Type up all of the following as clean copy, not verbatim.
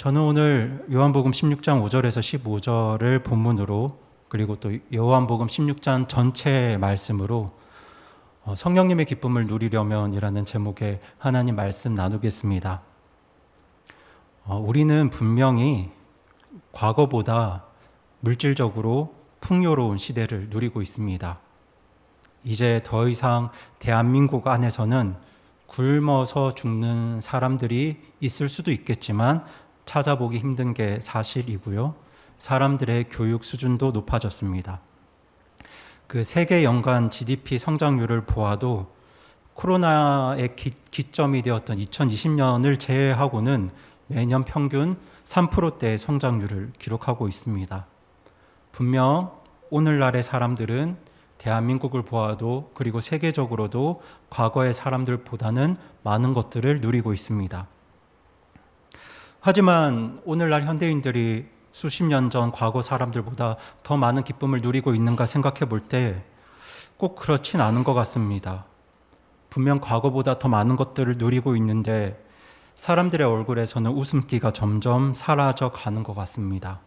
저는 오늘 요한복음 16장 5절에서 15절을 본문으로 그리고 또 요한복음 16장 전체 말씀으로 성령님의 기쁨을 누리려면이라는 제목의 하나님 말씀 나누겠습니다. 우리는 분명히 과거보다 물질적으로 풍요로운 시대를 누리고 있습니다. 이제 더 이상 대한민국 안에서는 굶어서 죽는 사람들이 있을 수도 있겠지만 찾아보기 힘든 게 사실이고요. 사람들의 교육 수준도 높아졌습니다. 그 세계 연간 GDP 성장률을 보아도 코로나의 기점이 되었던 2020년을 제외하고는 매년 평균 3%대의 성장률을 기록하고 있습니다. 분명 오늘날의 사람들은 대한민국을 보아도 그리고 세계적으로도 과거의 사람들보다는 많은 것들을 누리고 있습니다. 하지만 오늘날 현대인들이 수십 년 전 과거 사람들보다 더 많은 기쁨을 누리고 있는가 생각해 볼 때 꼭 그렇진 않은 것 같습니다. 분명 과거보다 더 많은 것들을 누리고 있는데 사람들의 얼굴에서는 웃음기가 점점 사라져 가는 것 같습니다.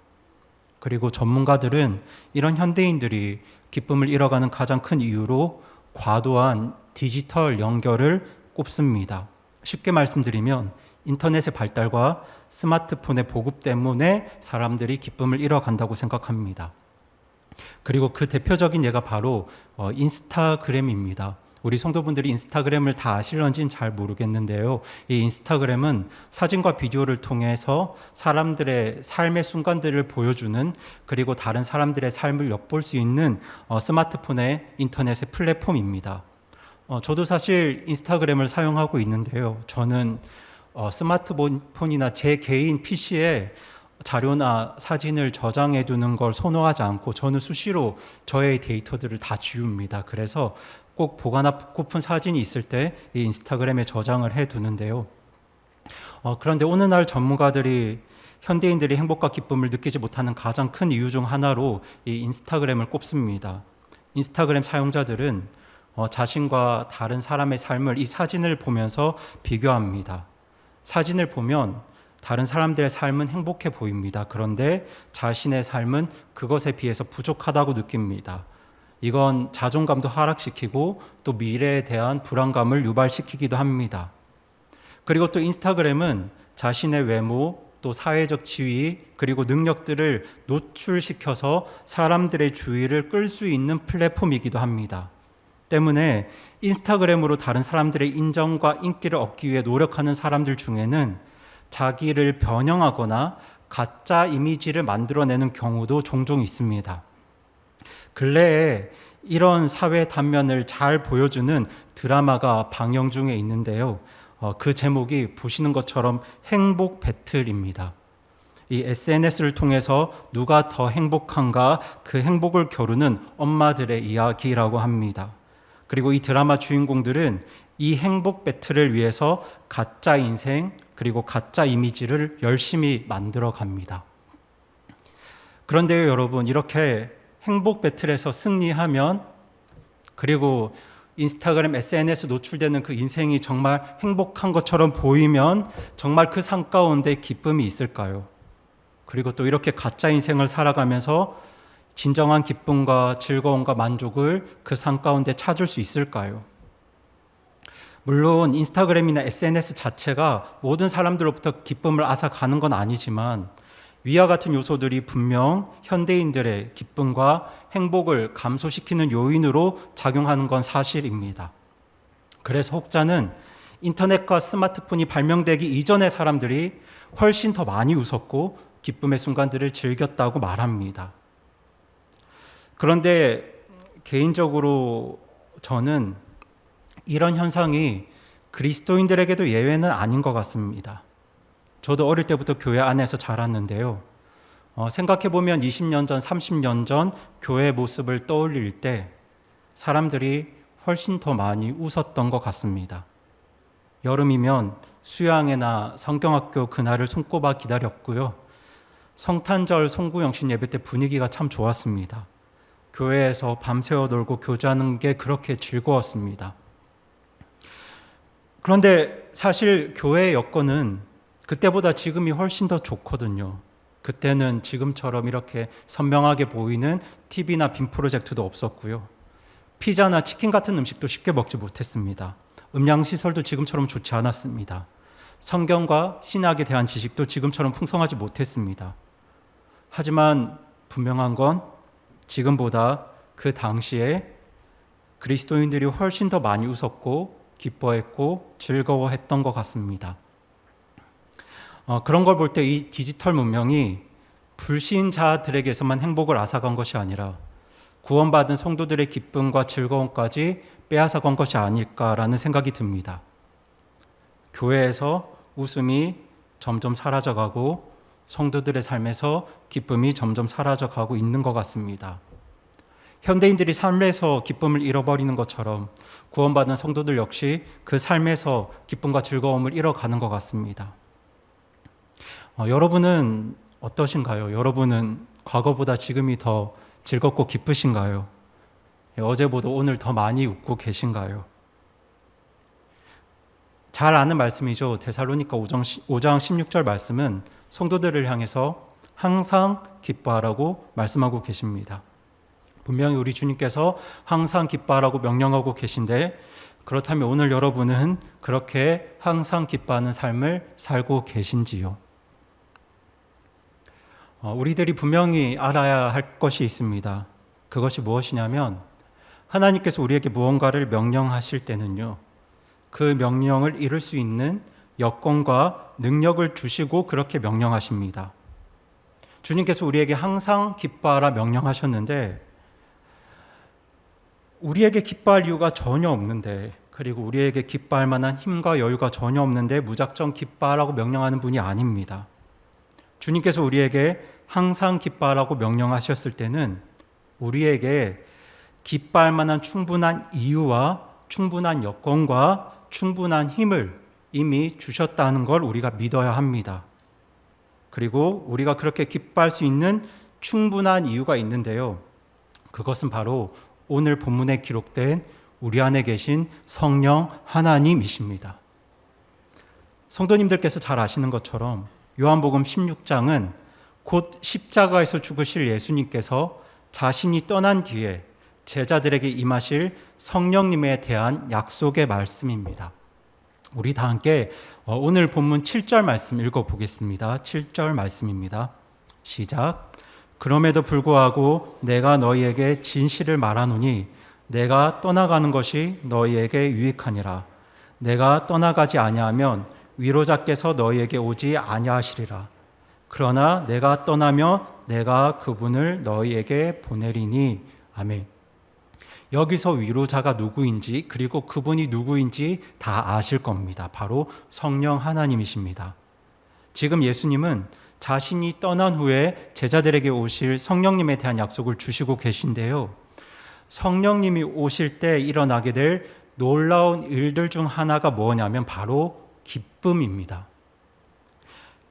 그리고 전문가들은 이런 현대인들이 기쁨을 잃어가는 가장 큰 이유로 과도한 디지털 연결을 꼽습니다. 쉽게 말씀드리면 인터넷의 발달과 스마트폰의 보급 때문에 사람들이 기쁨을 잃어간다고 생각합니다. 그리고 그 대표적인 예가 바로 인스타그램입니다. 우리 성도분들이 인스타그램을 다 아실런지는 잘 모르겠는데요. 이 인스타그램은 사진과 비디오를 통해서 사람들의 삶의 순간들을 보여주는 그리고 다른 사람들의 삶을 엿볼 수 있는 스마트폰의 인터넷의 플랫폼입니다. 저도 사실 인스타그램을 사용하고 있는데요. 저는 스마트폰이나 제 개인 PC에 자료나 사진을 저장해 두는 걸 선호하지 않고 저는 수시로 저의 데이터들을 다 지웁니다. 그래서 꼭 보관하고픈 사진이 있을 때 이 인스타그램에 저장을 해 두는데요. 그런데 오늘날 전문가들이 현대인들이 행복과 기쁨을 느끼지 못하는 가장 큰 이유 중 하나로 이 인스타그램을 꼽습니다. 인스타그램 사용자들은 자신과 다른 사람의 삶을 이 사진을 보면서 비교합니다. 사진을 보면 다른 사람들의 삶은 행복해 보입니다. 그런데 자신의 삶은 그것에 비해서 부족하다고 느낍니다. 이건 자존감도 하락시키고 또 미래에 대한 불안감을 유발시키기도 합니다. 그리고 또 인스타그램은 자신의 외모, 또 사회적 지위, 그리고 능력들을 노출시켜서 사람들의 주의를 끌 수 있는 플랫폼이기도 합니다. 때문에 인스타그램으로 다른 사람들의 인정과 인기를 얻기 위해 노력하는 사람들 중에는 자기를 변형하거나 가짜 이미지를 만들어내는 경우도 종종 있습니다. 근래에 이런 사회 단면을 잘 보여주는 드라마가 방영 중에 있는데요. 그 제목이 보시는 것처럼 행복 배틀입니다. 이 SNS를 통해서 누가 더 행복한가 그 행복을 겨루는 엄마들의 이야기라고 합니다. 그리고 이 드라마 주인공들은 이 행복 배틀을 위해서 가짜 인생 그리고 가짜 이미지를 열심히 만들어 갑니다. 그런데요, 여러분, 이렇게 행복 배틀에서 승리하면 그리고 인스타그램 SNS 노출되는 그 인생이 정말 행복한 것처럼 보이면 정말 그 삶 가운데 기쁨이 있을까요? 그리고 또 이렇게 가짜 인생을 살아가면서 진정한 기쁨과 즐거움과 만족을 그 삶 가운데 찾을 수 있을까요? 물론 인스타그램이나 SNS 자체가 모든 사람들로부터 기쁨을 앗아가는 건 아니지만 위와 같은 요소들이 분명 현대인들의 기쁨과 행복을 감소시키는 요인으로 작용하는 건 사실입니다. 그래서 혹자는 인터넷과 스마트폰이 발명되기 이전의 사람들이 훨씬 더 많이 웃었고 기쁨의 순간들을 즐겼다고 말합니다. 그런데 개인적으로 저는 이런 현상이 그리스도인들에게도 예외는 아닌 것 같습니다. 저도 어릴 때부터 교회 안에서 자랐는데요. 생각해보면 20년 전, 30년 전 교회의 모습을 떠올릴 때 사람들이 훨씬 더 많이 웃었던 것 같습니다. 여름이면 수양회나 성경학교 그날을 손꼽아 기다렸고요. 성탄절 송구영신 예배 때 분위기가 참 좋았습니다. 교회에서 밤새워 놀고 교제하는 게 그렇게 즐거웠습니다. 그런데 사실 교회의 여건은 그 그때보다 지금이 훨씬 더 좋거든요. 그때는 지금처럼 이렇게 선명하게 보이는 TV나 빔 프로젝트도 없었고요. 피자나 치킨 같은 음식도 쉽게 먹지 못했습니다. 음향시설도 지금처럼 좋지 않았습니다. 성경과 신학에 대한 지식도 지금처럼 풍성하지 못했습니다. 하지만 분명한 건 지금보다 그 당시에 그리스도인들이 훨씬 더 많이 웃었고 기뻐했고 즐거워했던 것 같습니다. 그런 걸 볼 때 이 디지털 문명이 불신자들에게서만 행복을 앗아간 것이 아니라 구원받은 성도들의 기쁨과 즐거움까지 빼앗아간 것이 아닐까라는 생각이 듭니다. 교회에서 웃음이 점점 사라져가고 성도들의 삶에서 기쁨이 점점 사라져가고 있는 것 같습니다. 현대인들이 삶에서 기쁨을 잃어버리는 것처럼 구원받은 성도들 역시 그 삶에서 기쁨과 즐거움을 잃어가는 것 같습니다. 여러분은 어떠신가요? 여러분은 과거보다 지금이 더 즐겁고 기쁘신가요? 어제보다 오늘 더 많이 웃고 계신가요? 잘 아는 말씀이죠. 데살로니가 5장 16절 말씀은 성도들을 향해서 항상 기뻐하라고 말씀하고 계십니다. 분명히 우리 주님께서 항상 기뻐하라고 명령하고 계신데, 그렇다면 오늘 여러분은 그렇게 항상 기뻐하는 삶을 살고 계신지요? 우리들이 분명히 알아야 할 것이 있습니다. 그것이 무엇이냐면, 하나님께서 우리에게 무언가를 명령하실 때는요, 그 명령을 이룰 수 있는 여건과 능력을 주시고 그렇게 명령하십니다. 주님께서 우리에게 항상 기뻐하라 명령하셨는데, 우리에게 기뻐할 이유가 전혀 없는데, 그리고 우리에게 기뻐할 만한 힘과 여유가 전혀 없는데 무작정 기뻐하라고 명령하는 분이 아닙니다. 주님께서 우리에게 항상 기뻐하라고 명령하셨을 때는 우리에게 기뻐할 만한 충분한 이유와 충분한 여건과 충분한 힘을 이미 주셨다는 걸 우리가 믿어야 합니다. 그리고 우리가 그렇게 기뻐할 수 있는 충분한 이유가 있는데요. 그것은 바로 오늘 본문에 기록된 우리 안에 계신 성령 하나님이십니다. 성도님들께서 잘 아시는 것처럼 요한복음 16장은 곧 십자가에서 죽으실 예수님께서 자신이 떠난 뒤에 제자들에게 임하실 성령님에 대한 약속의 말씀입니다. 우리 다 함께 오늘 본문 7절 말씀 읽어보겠습니다. 7절 말씀입니다. 시작. 그럼에도 불구하고 내가 너희에게 진실을 말하노니 내가 떠나가는 것이 너희에게 유익하니라. 내가 떠나가지 아니하면 위로자께서 너희에게 오지 아니하시리라. 그러나 내가 떠나며 내가 그분을 너희에게 보내리니. 아멘. 여기서 위로자가 누구인지 그리고 그분이 누구인지 다 아실 겁니다. 바로 성령 하나님이십니다. 지금 예수님은 자신이 떠난 후에 제자들에게 오실 성령님에 대한 약속을 주시고 계신데요. 성령님이 오실 때 일어나게 될 놀라운 일들 중 하나가 뭐냐면 바로 기쁨입니다.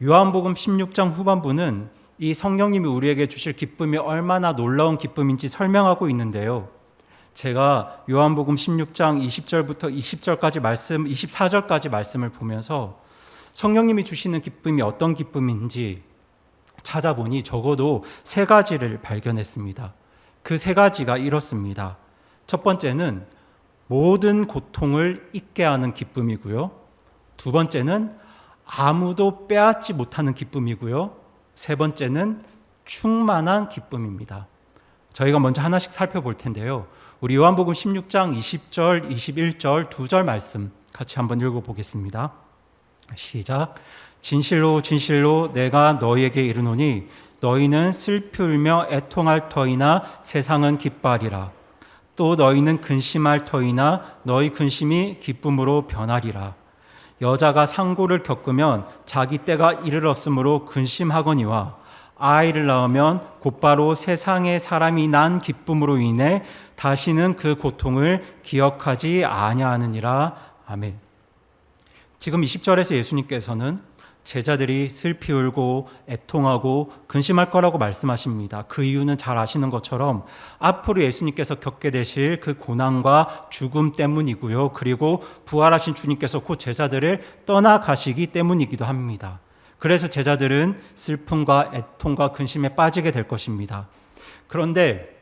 요한복음 16장 후반부는 이 성령님이 우리에게 주실 기쁨이 얼마나 놀라운 기쁨인지 설명하고 있는데요. 제가 요한복음 16장 20절부터 20절까지 말씀, 24절까지 말씀을 보면서 성령님이 주시는 기쁨이 어떤 기쁨인지 찾아보니 적어도 3가지를 발견했습니다. 그 3가지가 이렇습니다. 첫 번째는 모든 고통을 잊게 하는 기쁨이고요. 두 번째는 아무도 빼앗지 못하는 기쁨이고요. 세 번째는 충만한 기쁨입니다. 저희가 먼저 하나씩 살펴볼 텐데요. 우리 요한복음 16장 20절, 21절 2절 말씀 같이 한번 읽어보겠습니다. 시작. 진실로 진실로 내가 너희에게 이르노니 너희는 슬피 울며 애통할 터이나 세상은 기뻐하리라. 또 너희는 근심할 터이나 너희 근심이 기쁨으로 변하리라. 여자가 상고를 겪으면 자기 때가 이르렀으므로 근심하거니와 아이를 낳으면 곧바로 세상에 사람이 난 기쁨으로 인해 다시는 그 고통을 기억하지 아니하느니라. 아멘. 지금 20절에서 예수님께서는 제자들이 슬피 울고 애통하고 근심할 거라고 말씀하십니다. 그 이유는 잘 아시는 것처럼 앞으로 예수님께서 겪게 되실 그 고난과 죽음 때문이고요. 그리고 부활하신 주님께서 곧 제자들을 떠나가시기 때문이기도 합니다. 그래서 제자들은 슬픔과 애통과 근심에 빠지게 될 것입니다. 그런데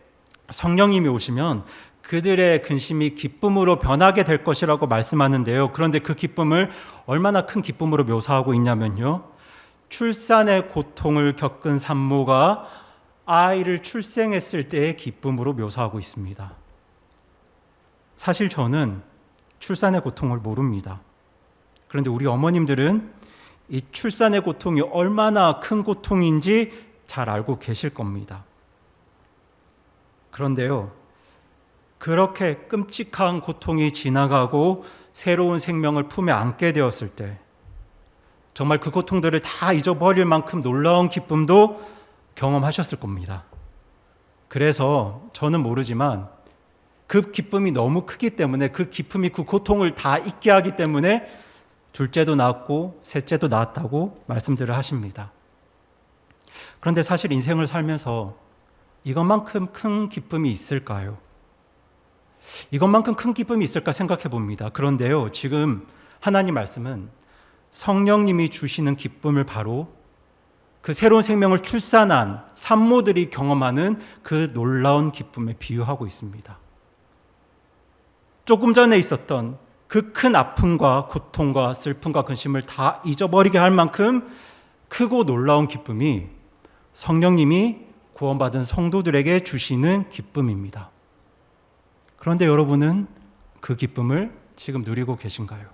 성령님이 오시면 그들의 근심이 기쁨으로 변하게 될 것이라고 말씀하는데요. 그런데 그 기쁨을 얼마나 큰 기쁨으로 묘사하고 있냐면요. 출산의 고통을 겪은 산모가 아이를 출생했을 때의 기쁨으로 묘사하고 있습니다. 사실 저는 출산의 고통을 모릅니다. 그런데 우리 어머님들은 이 출산의 고통이 얼마나 큰 고통인지 잘 알고 계실 겁니다. 그런데요, 그렇게 끔찍한 고통이 지나가고 새로운 생명을 품에 안게 되었을 때 정말 그 고통들을 다 잊어버릴 만큼 놀라운 기쁨도 경험하셨을 겁니다. 그래서 저는 모르지만 그 기쁨이 너무 크기 때문에 그 기쁨이 그 고통을 다 잊게 하기 때문에 둘째도 낳았고 셋째도 낳았다고 말씀들을 하십니다. 그런데 사실 인생을 살면서 이것만큼 큰 기쁨이 있을까요? 이것만큼 큰 기쁨이 있을까 생각해 봅니다. 그런데요, 지금 하나님 말씀은 성령님이 주시는 기쁨을 바로 그 새로운 생명을 출산한 산모들이 경험하는 그 놀라운 기쁨에 비유하고 있습니다. 조금 전에 있었던 그 큰 아픔과 고통과 슬픔과 근심을 다 잊어버리게 할 만큼 크고 놀라운 기쁨이 성령님이 구원받은 성도들에게 주시는 기쁨입니다. 그런데 여러분은 그 기쁨을 지금 누리고 계신가요?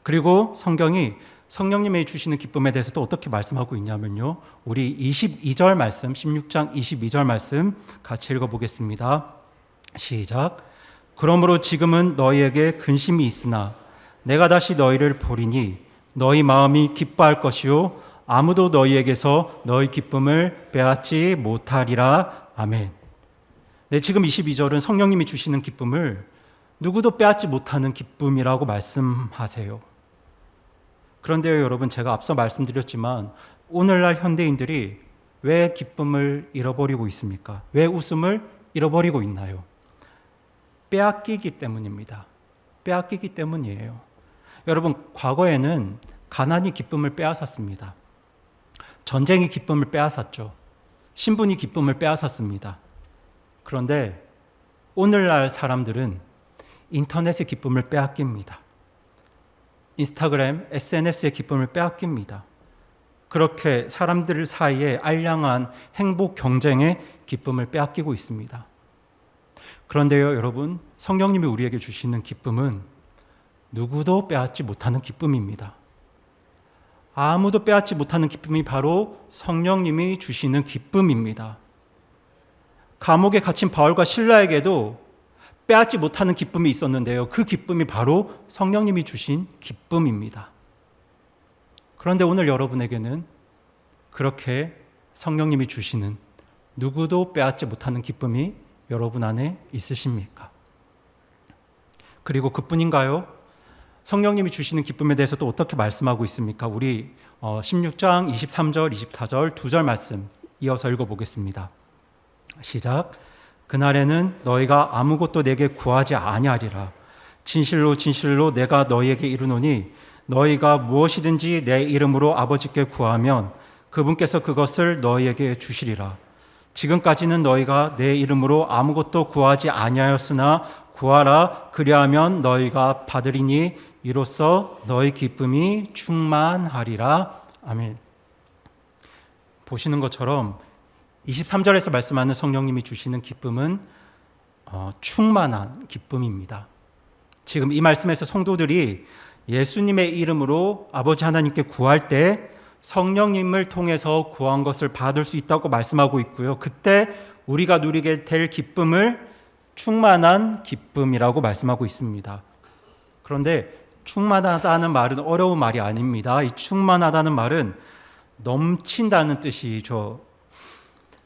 그리고 성경이 성령님이 주시는 기쁨에 대해서 또 어떻게 말씀하고 있냐면요. 우리 22절 말씀, 16장 22절 말씀 같이 읽어보겠습니다. 시작. 그러므로 지금은 너희에게 근심이 있으나 내가 다시 너희를 보리니 너희 마음이 기뻐할 것이요 아무도 너희에게서 너희 기쁨을 빼앗지 못하리라. 아멘. 네, 지금 22절은 성령님이 주시는 기쁨을 누구도 빼앗지 못하는 기쁨이라고 말씀하세요. 그런데요, 여러분, 제가 앞서 말씀드렸지만 오늘날 현대인들이 왜 기쁨을 잃어버리고 있습니까? 왜 웃음을 잃어버리고 있나요? 빼앗기기 때문입니다. 빼앗기기 때문이에요. 여러분, 과거에는 가난이 기쁨을 빼앗았습니다. 전쟁이 기쁨을 빼앗았죠. 신분이 기쁨을 빼앗았습니다. 그런데 오늘날 사람들은 인터넷의 기쁨을 빼앗깁니다. 인스타그램, SNS의 기쁨을 빼앗깁니다. 그렇게 사람들 사이에 알량한 행복 경쟁의 기쁨을 빼앗기고 있습니다. 그런데요, 여러분, 성령님이 우리에게 주시는 기쁨은 누구도 빼앗지 못하는 기쁨입니다. 아무도 빼앗지 못하는 기쁨이 바로 성령님이 주시는 기쁨입니다. 감옥에 갇힌 바울과 실라에게도 빼앗지 못하는 기쁨이 있었는데요. 그 기쁨이 바로 성령님이 주신 기쁨입니다. 그런데 오늘 여러분에게는 그렇게 성령님이 주시는 누구도 빼앗지 못하는 기쁨이 여러분 안에 있으십니까? 그리고 그뿐인가요? 성령님이 주시는 기쁨에 대해서 또 어떻게 말씀하고 있습니까? 우리 16장 23절, 24절 두 절 말씀 이어서 읽어보겠습니다. 시작. 그날에는 너희가 아무것도 내게 구하지 아니하리라. 진실로 진실로 내가 너희에게 이르노니 너희가 무엇이든지 내 이름으로 아버지께 구하면 그분께서 그것을 너희에게 주시리라. 지금까지는 너희가 내 이름으로 아무것도 구하지 아니하였으나 구하라. 그리하면 너희가 받으리니 이로써 너희 기쁨이 충만하리라. 아멘. 보시는 것처럼 23절에서 말씀하는 성령님이 주시는 기쁨은 충만한 기쁨입니다. 지금 이 말씀에서 성도들이 예수님의 이름으로 아버지 하나님께 구할 때 성령님을 통해서 구한 것을 받을 수 있다고 말씀하고 있고요. 그때 우리가 누리게 될 기쁨을 충만한 기쁨이라고 말씀하고 있습니다. 그런데 충만하다는 말은 어려운 말이 아닙니다. 이 충만하다는 말은 넘친다는 뜻이죠.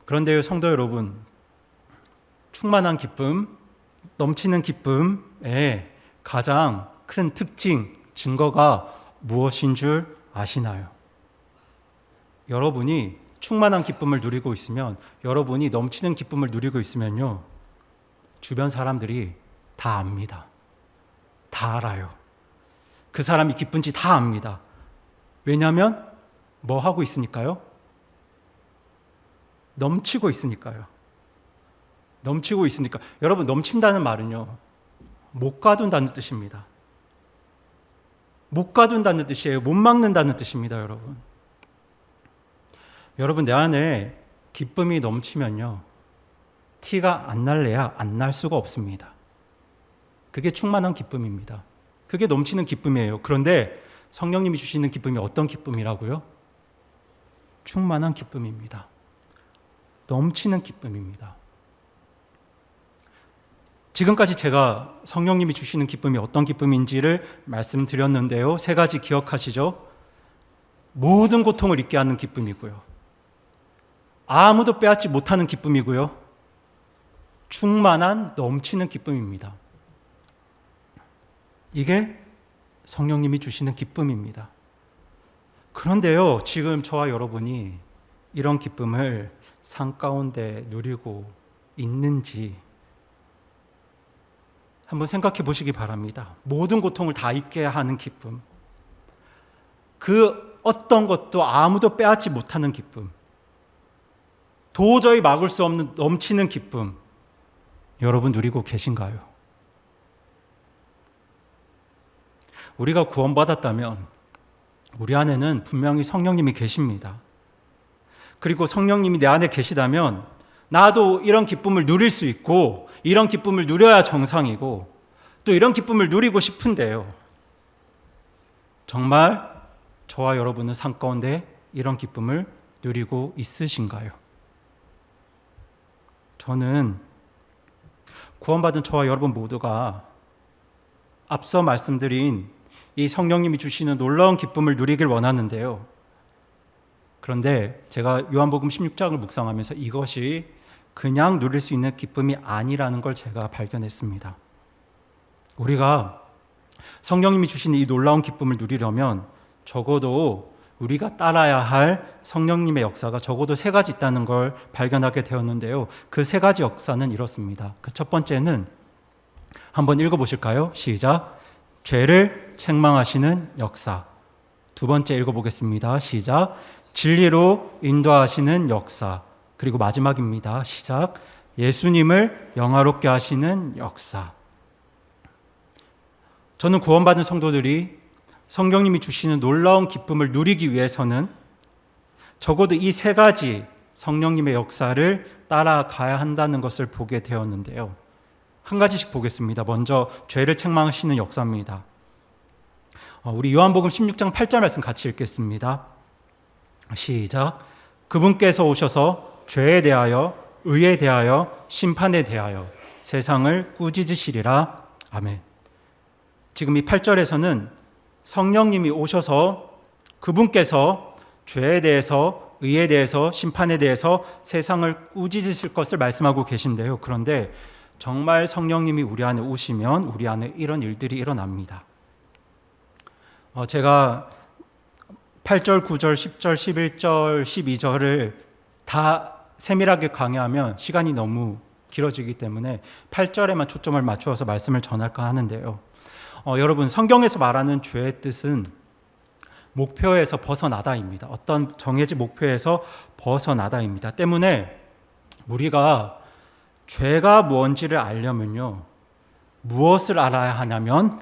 그런데요, 성도 여러분, 충만한 기쁨, 넘치는 기쁨의 가장 큰 특징, 증거가 무엇인 줄 아시나요? 여러분이 충만한 기쁨을 누리고 있으면, 여러분이 넘치는 기쁨을 누리고 있으면요, 주변 사람들이 다 압니다. 다 알아요. 그 사람이 기쁜지 다 압니다. 왜냐하면 뭐 하고 있으니까요? 넘치고 있으니까요. 넘치고 있으니까. 여러분, 넘친다는 말은요, 못 가둔다는 뜻입니다. 못 가둔다는 뜻이에요. 못 막는다는 뜻입니다, 여러분. 여러분, 내 안에 기쁨이 넘치면요, 티가 안 날래야 안 날 수가 없습니다. 그게 충만한 기쁨입니다. 그게 넘치는 기쁨이에요. 그런데 성령님이 주시는 기쁨이 어떤 기쁨이라고요? 충만한 기쁨입니다. 넘치는 기쁨입니다. 지금까지 제가 성령님이 주시는 기쁨이 어떤 기쁨인지를 말씀드렸는데요. 세 가지 기억하시죠? 모든 고통을 잊게 하는 기쁨이고요. 아무도 빼앗지 못하는 기쁨이고요. 충만한 넘치는 기쁨입니다. 이게 성령님이 주시는 기쁨입니다. 그런데요, 지금 저와 여러분이 이런 기쁨을 삶 가운데 누리고 있는지 한번 생각해 보시기 바랍니다. 모든 고통을 다 잊게 하는 기쁨, 그 어떤 것도 아무도 빼앗지 못하는 기쁨, 도저히 막을 수 없는 넘치는 기쁨, 여러분 누리고 계신가요? 우리가 구원받았다면 우리 안에는 분명히 성령님이 계십니다. 그리고 성령님이 내 안에 계시다면 나도 이런 기쁨을 누릴 수 있고 이런 기쁨을 누려야 정상이고 또 이런 기쁨을 누리고 싶은데요. 정말 저와 여러분은 삶 가운데 이런 기쁨을 누리고 있으신가요? 저는 구원받은 저와 여러분 모두가 앞서 말씀드린 이 성령님이 주시는 놀라운 기쁨을 누리길 원하는데요. 그런데 제가 요한복음 16장을 묵상하면서 이것이 그냥 누릴 수 있는 기쁨이 아니라는 걸 제가 발견했습니다. 우리가 성령님이 주시는 이 놀라운 기쁨을 누리려면 적어도 우리가 따라야 할 성령님의 역사가 적어도 세 가지 있다는 걸 발견하게 되었는데요. 그 세 가지 역사는 이렇습니다. 그 첫 번째는 한번 읽어보실까요? 시작. 죄를 책망하시는 역사. 두 번째 읽어보겠습니다. 시작. 진리로 인도하시는 역사. 그리고 마지막입니다. 시작. 예수님을 영화롭게 하시는 역사. 저는 구원받은 성도들이 성령님이 주시는 놀라운 기쁨을 누리기 위해서는 적어도 이 세 가지 성령님의 역사를 따라가야 한다는 것을 보게 되었는데요. 한 가지씩 보겠습니다. 먼저 죄를 책망하시는 역사입니다. 우리 요한복음 16장 8절 말씀 같이 읽겠습니다. 시작. 그분께서 오셔서 죄에 대하여, 의에 대하여, 심판에 대하여 세상을 꾸짖으시리라. 아멘. 지금 이 8절에서는 성령님이 오셔서 그분께서 죄에 대해서, 의에 대해서, 심판에 대해서 세상을 꾸짖으실 것을 말씀하고 계신데요. 그런데 정말 성령님이 우리 안에 오시면 우리 안에 이런 일들이 일어납니다. 제가 8절, 9절, 10절, 11절, 12절을 다 세밀하게 강의하면 시간이 너무 길어지기 때문에 8절에만 초점을 맞추어서 말씀을 전할까 하는데요. 여러분, 성경에서 말하는 죄의 뜻은 목표에서 벗어나다입니다. 어떤 정해진 목표에서 벗어나다입니다. 때문에 우리가 죄가 무엇인지를 알려면요, 무엇을 알아야 하냐면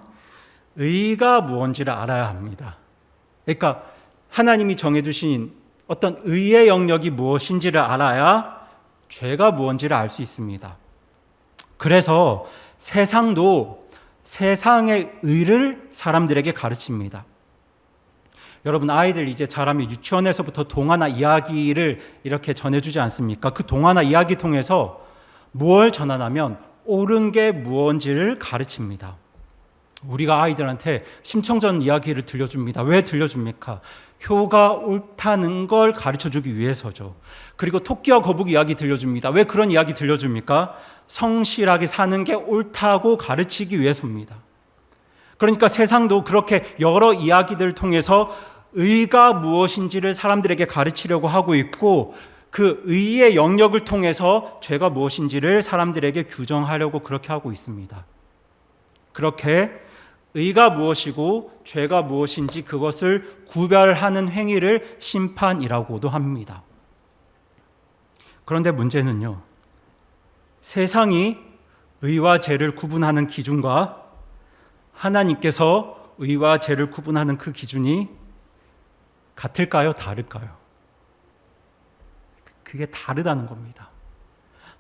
의가 무엇인지를 알아야 합니다. 그러니까 하나님이 정해주신 어떤 의의 영역이 무엇인지를 알아야 죄가 무엇인지를 알 수 있습니다. 그래서 세상도 세상의 의를 사람들에게 가르칩니다. 여러분, 아이들 이제 자라면 유치원에서부터 동화나 이야기를 이렇게 전해주지 않습니까? 그 동화나 이야기 통해서 무엇을 전하냐면 옳은 게 무엇인지를 가르칩니다. 우리가 아이들한테 심청전 이야기를 들려줍니다. 왜 들려줍니까? 효가 옳다는 걸 가르쳐주기 위해서죠. 그리고 토끼와 거북이 이야기 들려줍니다. 왜 그런 이야기 들려줍니까? 성실하게 사는 게 옳다고 가르치기 위해서입니다. 그러니까 세상도 그렇게 여러 이야기들을 통해서 의가 무엇인지를 사람들에게 가르치려고 하고 있고, 그 의의 영역을 통해서 죄가 무엇인지를 사람들에게 규정하려고 그렇게 하고 있습니다. 그렇게 의가 무엇이고 죄가 무엇인지 그것을 구별하는 행위를 심판이라고도 합니다. 그런데 문제는요, 세상이 의와 죄를 구분하는 기준과 하나님께서 의와 죄를 구분하는 그 기준이 같을까요? 다를까요? 그게 다르다는 겁니다.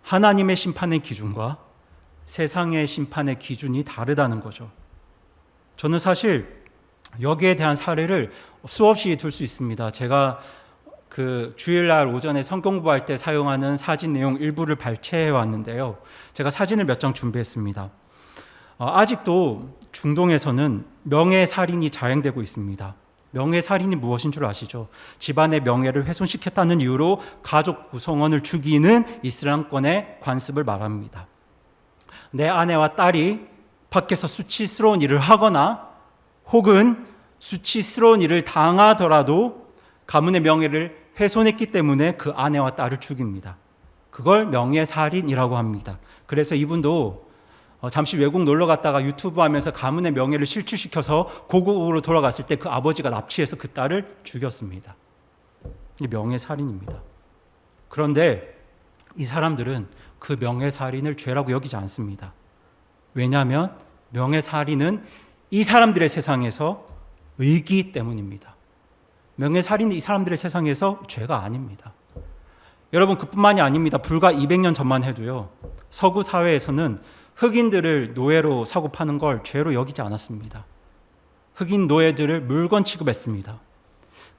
하나님의 심판의 기준과 세상의 심판의 기준이 다르다는 거죠. 저는 사실 여기에 대한 사례를 수없이 들 수 있습니다. 제가 그 주일날 오전에 성경 공부할 때 사용하는 사진 내용 일부를 발췌해 왔는데요. 제가 사진을 몇 장 준비했습니다. 아직도 중동에서는 명예살인이 자행되고 있습니다. 명예살인이 무엇인 줄 아시죠? 집안의 명예를 훼손시켰다는 이유로 가족 구성원을 죽이는 이슬람권의 관습을 말합니다. 내 아내와 딸이 밖에서 수치스러운 일을 하거나 혹은 수치스러운 일을 당하더라도 가문의 명예를 훼손했기 때문에 그 아내와 딸을 죽입니다. 그걸 명예살인이라고 합니다. 그래서 이분도 잠시 외국 놀러 갔다가 유튜브 하면서 가문의 명예를 실추시켜서 고국으로 돌아갔을 때 그 아버지가 납치해서 그 딸을 죽였습니다. 이게 명예살인입니다. 그런데 이 사람들은 그 명예살인을 죄라고 여기지 않습니다. 왜냐하면 명예살인은 이 사람들의 세상에서 의기 때문입니다. 명예살인은 이 사람들의 세상에서 죄가 아닙니다. 여러분, 그뿐만이 아닙니다. 불과 200년 전만 해도요, 서구 사회에서는 흑인들을 노예로 사고 파는 걸 죄로 여기지 않았습니다. 흑인 노예들을 물건 취급했습니다.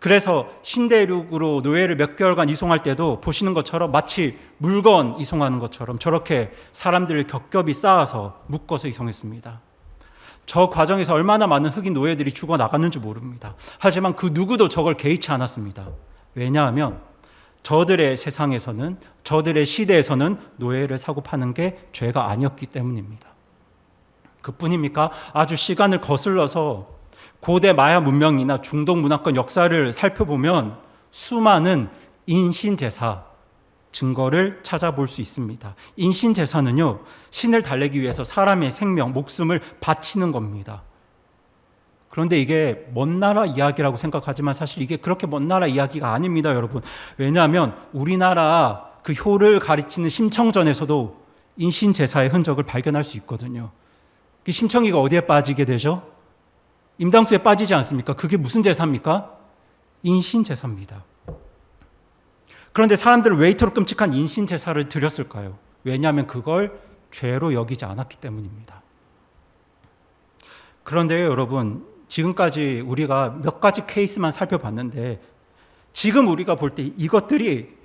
그래서 신대륙으로 노예를 몇 개월간 이송할 때도 보시는 것처럼 마치 물건 이송하는 것처럼 저렇게 사람들을 겹겹이 쌓아서 묶어서 이송했습니다. 저 과정에서 얼마나 많은 흑인 노예들이 죽어나갔는지 모릅니다. 하지만 그 누구도 저걸 개의치 않았습니다. 왜냐하면 저들의 세상에서는, 저들의 시대에서는 노예를 사고 파는 게 죄가 아니었기 때문입니다. 그뿐입니까? 아주 시간을 거슬러서 고대 마야 문명이나 중동 문화권 역사를 살펴보면 수많은 인신제사 증거를 찾아볼 수 있습니다. 인신제사는요, 신을 달래기 위해서 사람의 생명, 목숨을 바치는 겁니다. 그런데 이게 먼 나라 이야기라고 생각하지만 사실 이게 그렇게 먼 나라 이야기가 아닙니다, 여러분. 왜냐하면 우리나라 그 효를 가르치는 심청전에서도 인신제사의 흔적을 발견할 수 있거든요. 그 심청이가 어디에 빠지게 되죠? 임당수에 빠지지 않습니까? 그게 무슨 제사입니까? 인신제사입니다. 그런데 사람들은 왜 이토록 끔찍한 인신제사를 드렸을까요? 왜냐하면 그걸 죄로 여기지 않았기 때문입니다. 그런데요, 여러분, 지금까지 우리가 몇 가지 케이스만 살펴봤는데 지금 우리가 볼 때 이것들이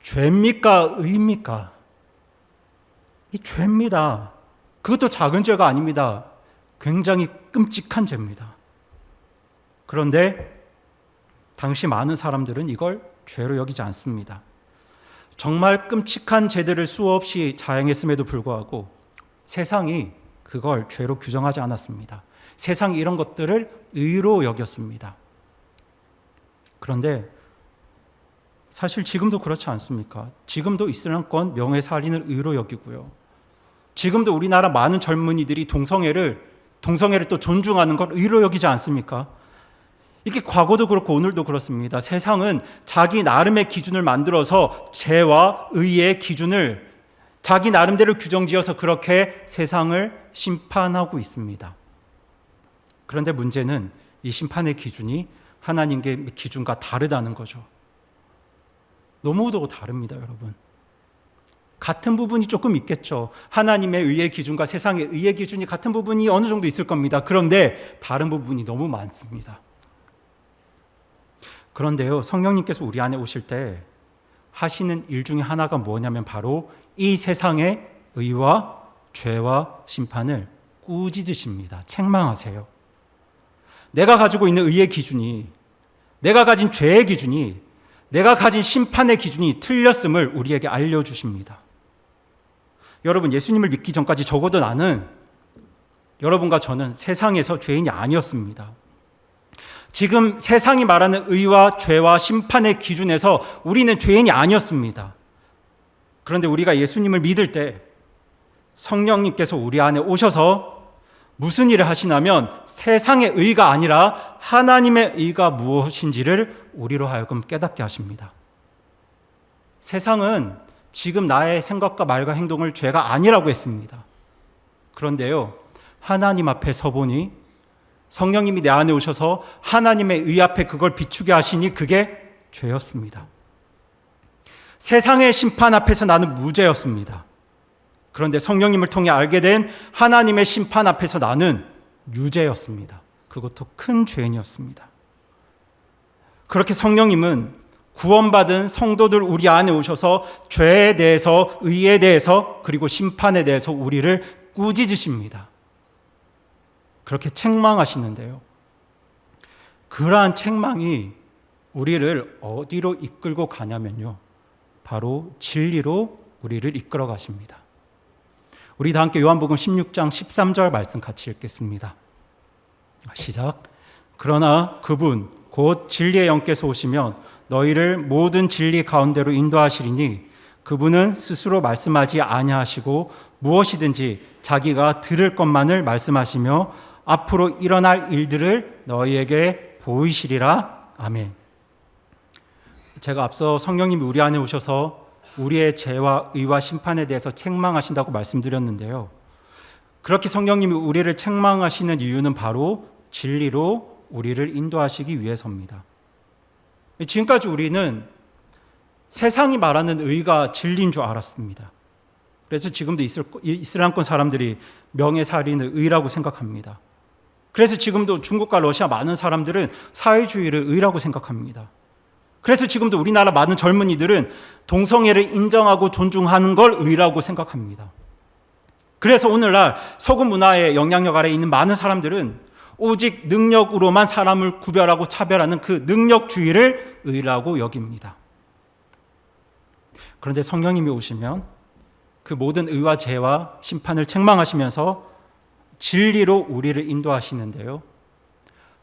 죄입니까? 의입니까? 이 죄입니다. 그것도 작은 죄가 아닙니다. 굉장히 끔찍한 죄입니다. 그런데 당시 많은 사람들은 이걸 죄로 여기지 않습니다. 정말 끔찍한 죄들을 수없이 자행했음에도 불구하고 세상이 그걸 죄로 규정하지 않았습니다. 세상이 이런 것들을 의로 여겼습니다. 그런데 사실 지금도 그렇지 않습니까? 지금도 이슬람권 명예살인을 의로 여기고요. 지금도 우리나라 많은 젊은이들이 동성애를 또 존중하는 걸 의로 여기지 않습니까? 이게 과거도 그렇고 오늘도 그렇습니다. 세상은 자기 나름의 기준을 만들어서 죄와 의의 기준을 자기 나름대로 규정지어서 그렇게 세상을 심판하고 있습니다. 그런데 문제는 이 심판의 기준이 하나님의 기준과 다르다는 거죠. 너무도 다릅니다, 여러분. 같은 부분이 조금 있겠죠. 하나님의 의의 기준과 세상의 의의 기준이 같은 부분이 어느 정도 있을 겁니다. 그런데 다른 부분이 너무 많습니다. 그런데요, 성령님께서 우리 안에 오실 때 하시는 일 중에 하나가 뭐냐면 바로 이 세상의 의와 죄와 심판을 꾸짖으십니다. 책망하세요. 내가 가지고 있는 의의 기준이, 내가 가진 죄의 기준이, 내가 가진 심판의 기준이 틀렸음을 우리에게 알려주십니다. 여러분, 예수님을 믿기 전까지 적어도 나는, 여러분과 저는 세상에서 죄인이 아니었습니다. 지금 세상이 말하는 의와 죄와 심판의 기준에서 우리는 죄인이 아니었습니다. 그런데 우리가 예수님을 믿을 때 성령님께서 우리 안에 오셔서 무슨 일을 하시냐면 세상의 의가 아니라 하나님의 의가 무엇인지를 우리로 하여금 깨닫게 하십니다. 세상은 지금 나의 생각과 말과 행동을 죄가 아니라고 했습니다. 그런데요, 하나님 앞에 서보니 성령님이 내 안에 오셔서 하나님의 의 앞에 그걸 비추게 하시니 그게 죄였습니다. 세상의 심판 앞에서 나는 무죄였습니다. 그런데 성령님을 통해 알게 된 하나님의 심판 앞에서 나는 유죄였습니다. 그것도 큰 죄인이었습니다. 그렇게 성령님은 구원받은 성도들 우리 안에 오셔서 죄에 대해서, 의에 대해서, 그리고 심판에 대해서 우리를 꾸짖으십니다. 그렇게 책망하시는데요. 그러한 책망이 우리를 어디로 이끌고 가냐면요, 바로 진리로 우리를 이끌어 가십니다. 우리 다 함께 요한복음 16장 13절 말씀 같이 읽겠습니다. 시작. 그러나 그분 곧 진리의 영께서 오시면 너희를 모든 진리 가운데로 인도하시리니 그분은 스스로 말씀하지 아니하시고 무엇이든지 자기가 들을 것만을 말씀하시며 앞으로 일어날 일들을 너희에게 보이시리라. 아멘. 제가 앞서 성령님이 우리 안에 오셔서 우리의 죄와 의와 심판에 대해서 책망하신다고 말씀드렸는데요. 그렇게 성령님이 우리를 책망하시는 이유는 바로 진리로 우리를 인도하시기 위해서입니다. 지금까지 우리는 세상이 말하는 의가 진리인 줄 알았습니다. 그래서 지금도 이슬람권 사람들이 명예살인을 의라고 생각합니다. 그래서 지금도 중국과 러시아 많은 사람들은 사회주의를 의라고 생각합니다. 그래서 지금도 우리나라 많은 젊은이들은 동성애를 인정하고 존중하는 걸 의라고 생각합니다. 그래서 오늘날 서구 문화의 영향력 아래에 있는 많은 사람들은 오직 능력으로만 사람을 구별하고 차별하는 그 능력주의를 의라고 여깁니다. 그런데 성령님이 오시면 그 모든 의와 죄와 심판을 책망하시면서 진리로 우리를 인도하시는데요.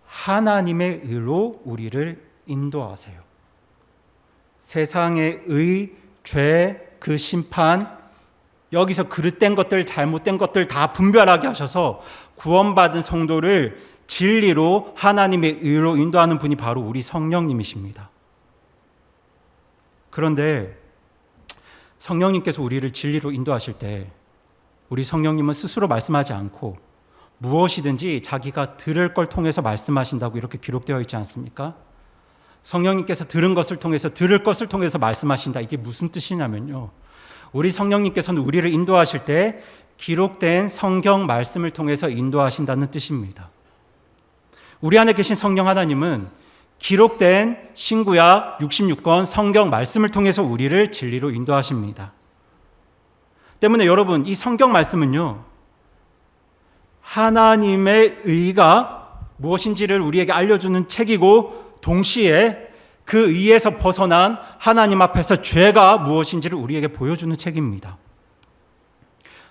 하나님의 의로 우리를 인도하세요. 세상의 의, 죄, 그 심판, 여기서 그릇된 것들, 잘못된 것들 다 분별하게 하셔서 구원받은 성도를 진리로 하나님의 의로 인도하는 분이 바로 우리 성령님이십니다. 그런데 성령님께서 우리를 진리로 인도하실 때 우리 성령님은 스스로 말씀하지 않고 무엇이든지 자기가 들을 걸 통해서 말씀하신다고 이렇게 기록되어 있지 않습니까? 성령님께서 들은 것을 통해서 들을 것을 통해서 말씀하신다. 이게 무슨 뜻이냐면요, 우리 성령님께서는 우리를 인도하실 때 기록된 성경 말씀을 통해서 인도하신다는 뜻입니다. 우리 안에 계신 성령 하나님은 기록된 신구약 66권 성경 말씀을 통해서 우리를 진리로 인도하십니다. 때문에 여러분, 이 성경 말씀은요, 하나님의 의가 무엇인지를 우리에게 알려주는 책이고 동시에 그 의에서 벗어난 하나님 앞에서 죄가 무엇인지를 우리에게 보여주는 책입니다.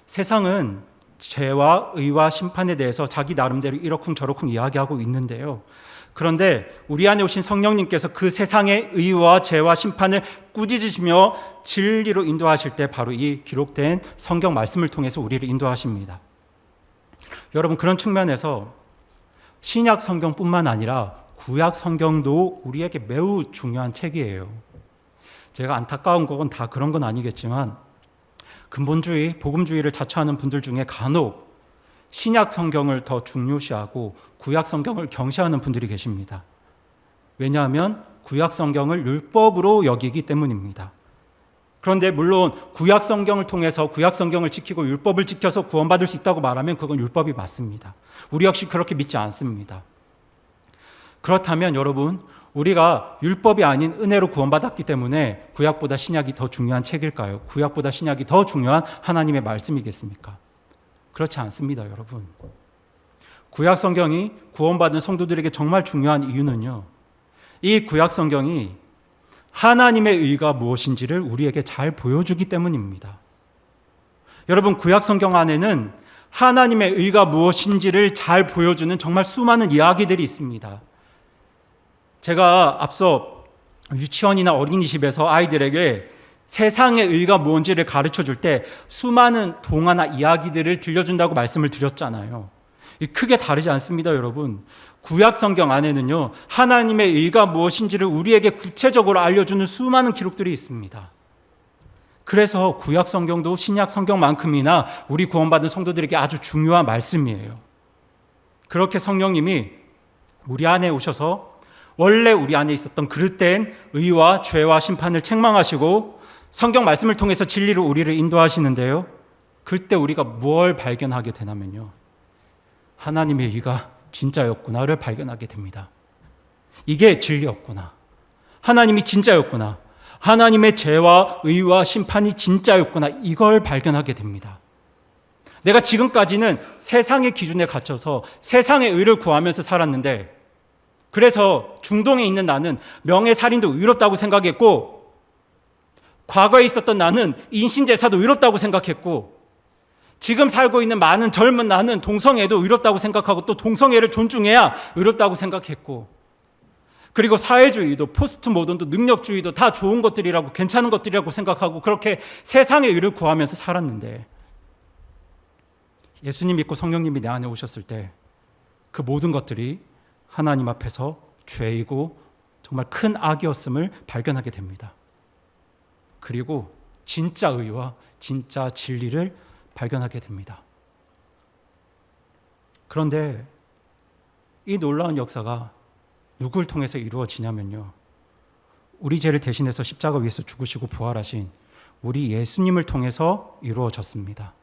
세상은 죄와 의와 심판에 대해서 자기 나름대로 이러쿵저러쿵 이야기하고 있는데요. 그런데 우리 안에 오신 성령님께서 그 세상의 의와 죄와 심판을 꾸짖으시며 진리로 인도하실 때 바로 이 기록된 성경 말씀을 통해서 우리를 인도하십니다. 여러분, 그런 측면에서 신약 성경뿐만 아니라 구약 성경도 우리에게 매우 중요한 책이에요. 제가 안타까운 건 다 그런 건 아니겠지만 근본주의, 복음주의를 자처하는 분들 중에 간혹 신약 성경을 더 중요시하고 구약 성경을 경시하는 분들이 계십니다. 왜냐하면 구약 성경을 율법으로 여기기 때문입니다. 그런데 물론 구약 성경을 통해서 구약 성경을 지키고 율법을 지켜서 구원받을 수 있다고 말하면 그건 율법이 맞습니다. 우리 역시 그렇게 믿지 않습니다. 그렇다면 여러분, 우리가 율법이 아닌 은혜로 구원받았기 때문에 구약보다 신약이 더 중요한 책일까요? 구약보다 신약이 더 중요한 하나님의 말씀이겠습니까? 그렇지 않습니다, 여러분. 구약 성경이 구원받은 성도들에게 정말 중요한 이유는요, 이 구약 성경이 하나님의 의가 무엇인지를 우리에게 잘 보여주기 때문입니다. 여러분, 구약 성경 안에는 하나님의 의가 무엇인지를 잘 보여주는 정말 수많은 이야기들이 있습니다. 제가 앞서 유치원이나 어린이집에서 아이들에게 세상의 의가 뭔지를 가르쳐 줄 때 수많은 동화나 이야기들을 들려준다고 말씀을 드렸잖아요. 크게 다르지 않습니다, 여러분. 구약 성경 안에는요, 하나님의 의가 무엇인지를 우리에게 구체적으로 알려주는 수많은 기록들이 있습니다. 그래서 구약 성경도 신약 성경만큼이나 우리 구원받은 성도들에게 아주 중요한 말씀이에요. 그렇게 성령님이 우리 안에 오셔서 원래 우리 안에 있었던 그릇된 의와 죄와 심판을 책망하시고 성경 말씀을 통해서 진리로 우리를 인도하시는데요. 그때 우리가 뭘 발견하게 되냐면요, 하나님의 의가 진짜였구나를 발견하게 됩니다. 이게 진리였구나. 하나님이 진짜였구나. 하나님의 죄와 의와 심판이 진짜였구나. 이걸 발견하게 됩니다. 내가 지금까지는 세상의 기준에 갇혀서 세상의 의를 구하면서 살았는데, 그래서 중동에 있는 나는 명예살인도 의롭다고 생각했고, 과거에 있었던 나는 인신제사도 의롭다고 생각했고, 지금 살고 있는 많은 젊은 나는 동성애도 의롭다고 생각하고 또 동성애를 존중해야 의롭다고 생각했고, 그리고 사회주의도 포스트 모던도 능력주의도 다 좋은 것들이라고 괜찮은 것들이라고 생각하고 그렇게 세상의 의를 구하면서 살았는데, 예수님 믿고 성령님이 내 안에 오셨을 때 그 모든 것들이 하나님 앞에서 죄이고 정말 큰 악이었음을 발견하게 됩니다. 그리고 진짜 의와 진짜 진리를 발견하게 됩니다. 그런데 이 놀라운 역사가 누구를 통해서 이루어지냐면요, 우리 죄를 대신해서 십자가 위에서 죽으시고 부활하신 우리 예수님을 통해서 이루어졌습니다.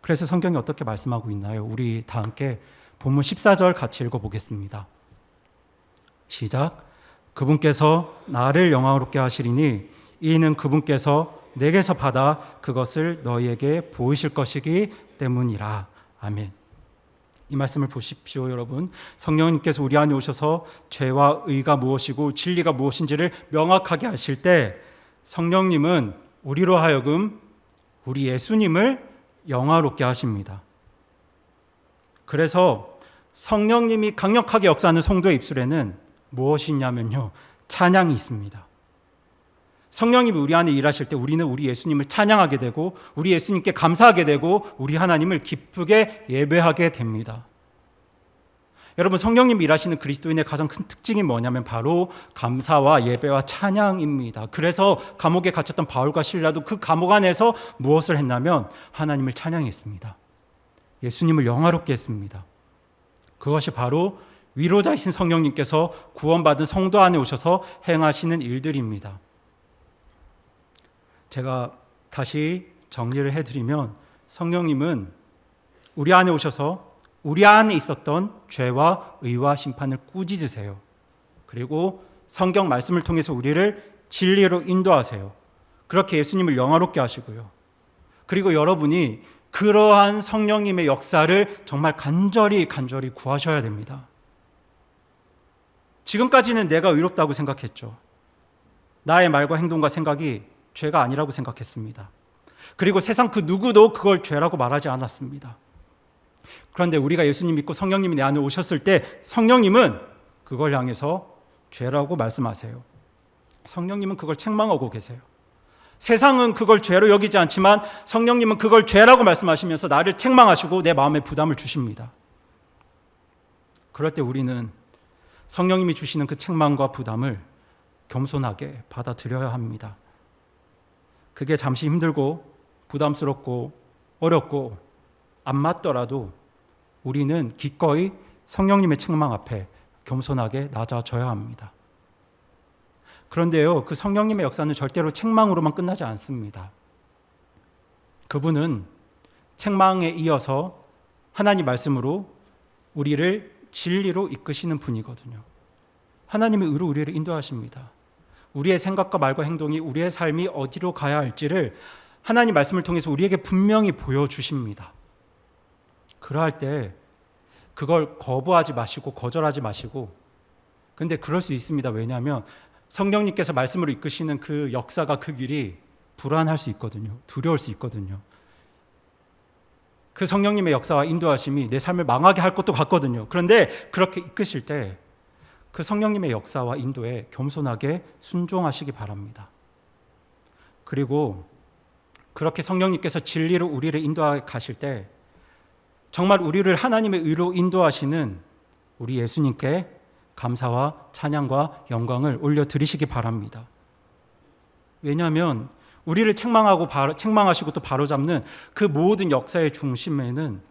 그래서 성경이 어떻게 말씀하고 있나요? 우리 다 함께 본문 14절 같이 읽어보겠습니다. 시작. 그분께서 나를 영광롭게 하시리니 이는 그분께서 내게서 받아 그것을 너희에게 보이실 것이기 때문이라. 아멘. 이 말씀을 보십시오, 여러분. 성령님께서 우리 안에 오셔서 죄와 의가 무엇이고 진리가 무엇인지를 명확하게 하실 때 성령님은 우리로 하여금 우리 예수님을 영화롭게 하십니다. 그래서 성령님이 강력하게 역사하는 성도의 입술에는 무엇이 있냐면요, 찬양이 있습니다. 성령님이 우리 안에 일하실 때 우리는 우리 예수님을 찬양하게 되고 우리 예수님께 감사하게 되고 우리 하나님을 기쁘게 예배하게 됩니다. 여러분, 성령님이 일하시는 그리스도인의 가장 큰 특징이 뭐냐면 바로 감사와 예배와 찬양입니다. 그래서 감옥에 갇혔던 바울과 실라도 그 감옥 안에서 무엇을 했냐면 하나님을 찬양했습니다. 예수님을 영화롭게 했습니다. 그것이 바로 위로자이신 성령님께서 구원받은 성도 안에 오셔서 행하시는 일들입니다. 제가 다시 정리를 해드리면 성령님은 우리 안에 오셔서 우리 안에 있었던 죄와 의와 심판을 꾸짖으세요. 그리고 성경 말씀을 통해서 우리를 진리로 인도하세요. 그렇게 예수님을 영화롭게 하시고요. 그리고 여러분이 그러한 성령님의 역사를 정말 간절히 구하셔야 됩니다. 지금까지는 내가 의롭다고 생각했죠. 나의 말과 행동과 생각이 죄가 아니라고 생각했습니다. 그리고 세상 그 누구도 그걸 죄라고 말하지 않았습니다. 그런데 우리가 예수님 믿고 성령님이 내 안에 오셨을 때 성령님은 그걸 향해서 죄라고 말씀하세요. 성령님은 그걸 책망하고 계세요. 세상은 그걸 죄로 여기지 않지만 성령님은 그걸 죄라고 말씀하시면서 나를 책망하시고 내 마음에 부담을 주십니다. 그럴 때 우리는 성령님이 주시는 그 책망과 부담을 겸손하게 받아들여야 합니다. 그게 잠시 힘들고 부담스럽고 어렵고 안 맞더라도 우리는 기꺼이 성령님의 책망 앞에 겸손하게 낮아져야 합니다. 그런데요, 그 성령님의 역사는 절대로 책망으로만 끝나지 않습니다. 그분은 책망에 이어서 하나님 말씀으로 우리를 진리로 이끄시는 분이거든요. 하나님의 의로 우리를 인도하십니다. 우리의 생각과 말과 행동이 우리의 삶이 어디로 가야 할지를 하나님 말씀을 통해서 우리에게 분명히 보여주십니다. 그러할 때 그걸 거부하지 마시고 거절하지 마시고, 근데 그럴 수 있습니다. 왜냐하면 성령님께서 말씀으로 이끄시는 그 역사가 그 길이 불안할 수 있거든요. 두려울 수 있거든요. 그 성령님의 역사와 인도하심이 내 삶을 망하게 할 것도 같거든요. 그런데 그렇게 이끄실 때 그 성령님의 역사와 인도에 겸손하게 순종하시기 바랍니다. 그리고 그렇게 성령님께서 진리로 우리를 인도해 가실 때 정말 우리를 하나님의 의로 인도하시는 우리 예수님께 감사와 찬양과 영광을 올려드리시기 바랍니다. 왜냐하면 우리를 책망하시고 또 바로잡는 그 모든 역사의 중심에는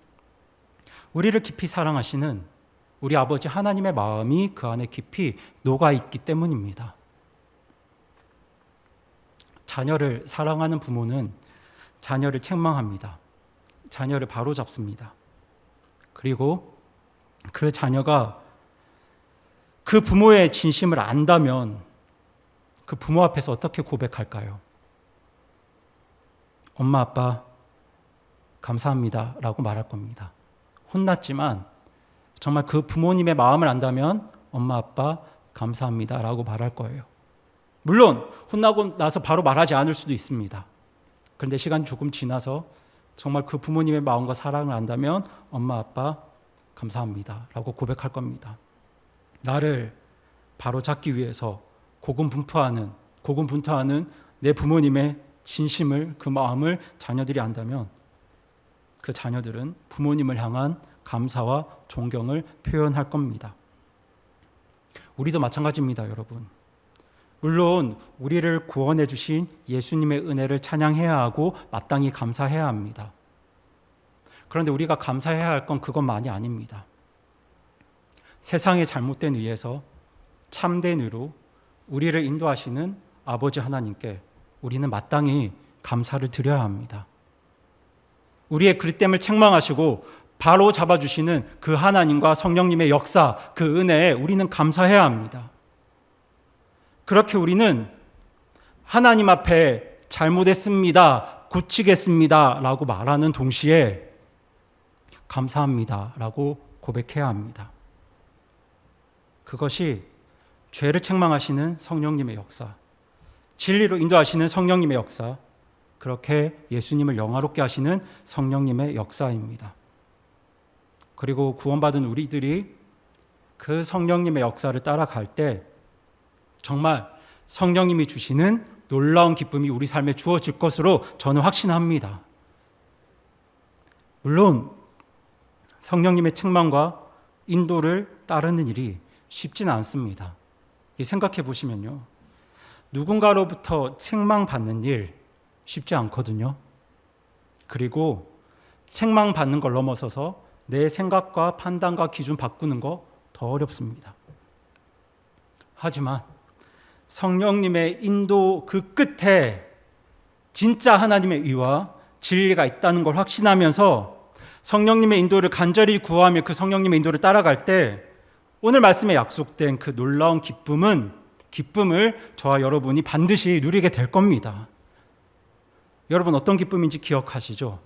우리를 깊이 사랑하시는 우리 아버지 하나님의 마음이 그 안에 깊이 녹아있기 때문입니다. 자녀를 사랑하는 부모는 자녀를 책망합니다. 자녀를 바로잡습니다. 그리고 그 자녀가 그 부모의 진심을 안다면 그 부모 앞에서 어떻게 고백할까요? 엄마, 아빠, 감사합니다 라고 말할 겁니다. 혼났지만 정말 그 부모님의 마음을 안다면 엄마, 아빠, 감사합니다 라고 말할 거예요. 물론 혼나고 나서 바로 말하지 않을 수도 있습니다. 그런데 시간이 조금 지나서 정말 그 부모님의 마음과 사랑을 안다면 엄마, 아빠, 감사합니다 라고 고백할 겁니다. 나를 바로잡기 위해서 고군분투하는 내 부모님의 진심을, 그 마음을 자녀들이 안다면 그 자녀들은 부모님을 향한 감사와 존경을 표현할 겁니다. 우리도 마찬가지입니다, 여러분. 물론 우리를 구원해 주신 예수님의 은혜를 찬양해야 하고 마땅히 감사해야 합니다. 그런데 우리가 감사해야 할 건 그것만이 아닙니다. 세상의 잘못된 의에서 참된 의로 우리를 인도하시는 아버지 하나님께 우리는 마땅히 감사를 드려야 합니다. 우리의 그릇됨을 책망하시고 바로 잡아주시는 그 하나님과 성령님의 역사, 그 은혜에 우리는 감사해야 합니다. 그렇게 우리는 하나님 앞에 잘못했습니다, 고치겠습니다 라고 말하는 동시에 감사합니다 라고 고백해야 합니다. 그것이 죄를 책망하시는 성령님의 역사, 진리로 인도하시는 성령님의 역사, 그렇게 예수님을 영화롭게 하시는 성령님의 역사입니다. 그리고 구원받은 우리들이 그 성령님의 역사를 따라갈 때 정말 성령님이 주시는 놀라운 기쁨이 우리 삶에 주어질 것으로 저는 확신합니다. 물론 성령님의 책망과 인도를 따르는 일이 쉽지는 않습니다. 생각해 보시면요, 누군가로부터 책망받는 일 쉽지 않거든요. 그리고 책망받는 걸 넘어서서 내 생각과 판단과 기준 바꾸는 거 더 어렵습니다. 하지만 성령님의 인도 그 끝에 진짜 하나님의 의와 진리가 있다는 걸 확신하면서 성령님의 인도를 간절히 구하며 그 성령님의 인도를 따라갈 때 오늘 말씀에 약속된 그 놀라운 기쁨을 저와 여러분이 반드시 누리게 될 겁니다. 여러분 어떤 기쁨인지 기억하시죠?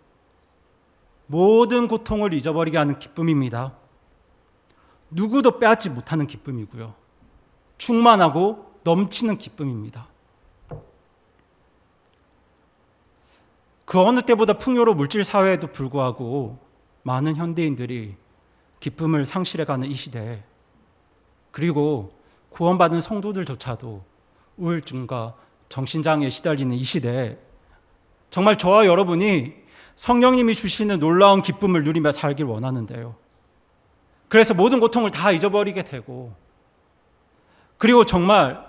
모든 고통을 잊어버리게 하는 기쁨입니다. 누구도 빼앗지 못하는 기쁨이고요. 충만하고 넘치는 기쁨입니다. 그 어느 때보다 풍요로운 물질 사회에도 불구하고 많은 현대인들이 기쁨을 상실해가는 이 시대에, 그리고 구원받은 성도들조차도 우울증과 정신장애에 시달리는 이 시대에 정말 저와 여러분이 성령님이 주시는 놀라운 기쁨을 누리며 살길 원하는데요. 그래서 모든 고통을 다 잊어버리게 되고, 그리고 정말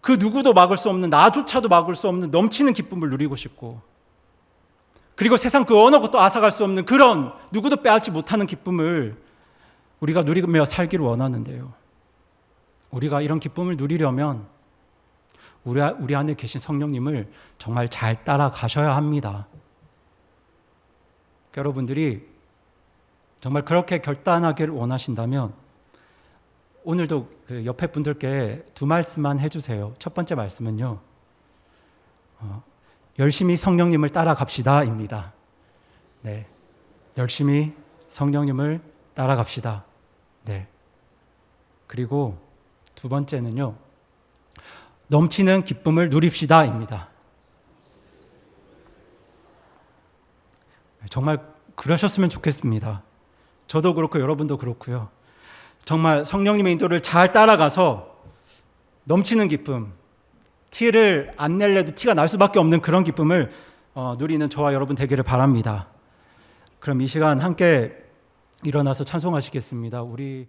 그 누구도 막을 수 없는, 나조차도 막을 수 없는 넘치는 기쁨을 누리고 싶고, 그리고 세상 그 어느 것도 앗아갈 수 없는 그런 누구도 빼앗지 못하는 기쁨을 우리가 누리며 살기를 원하는데요. 우리가 이런 기쁨을 누리려면 우리 안에 계신 성령님을 정말 잘 따라가셔야 합니다. 여러분들이 정말 그렇게 결단하기를 원하신다면 오늘도 그 옆에 분들께 두 말씀만 해주세요. 첫 번째 말씀은요, 열심히 성령님을 따라갑시다입니다. 네, 열심히 성령님을 따라갑시다. 네. 그리고 두 번째는요, 넘치는 기쁨을 누립시다입니다. 정말 그러셨으면 좋겠습니다. 저도 그렇고 여러분도 그렇고요. 정말 성령님의 인도를 잘 따라가서 넘치는 기쁨, 티를 안 낼래도 티가 날 수밖에 없는 그런 기쁨을 누리는 저와 여러분 되기를 바랍니다. 그럼 이 시간 함께 일어나서 찬송하시겠습니다. 우리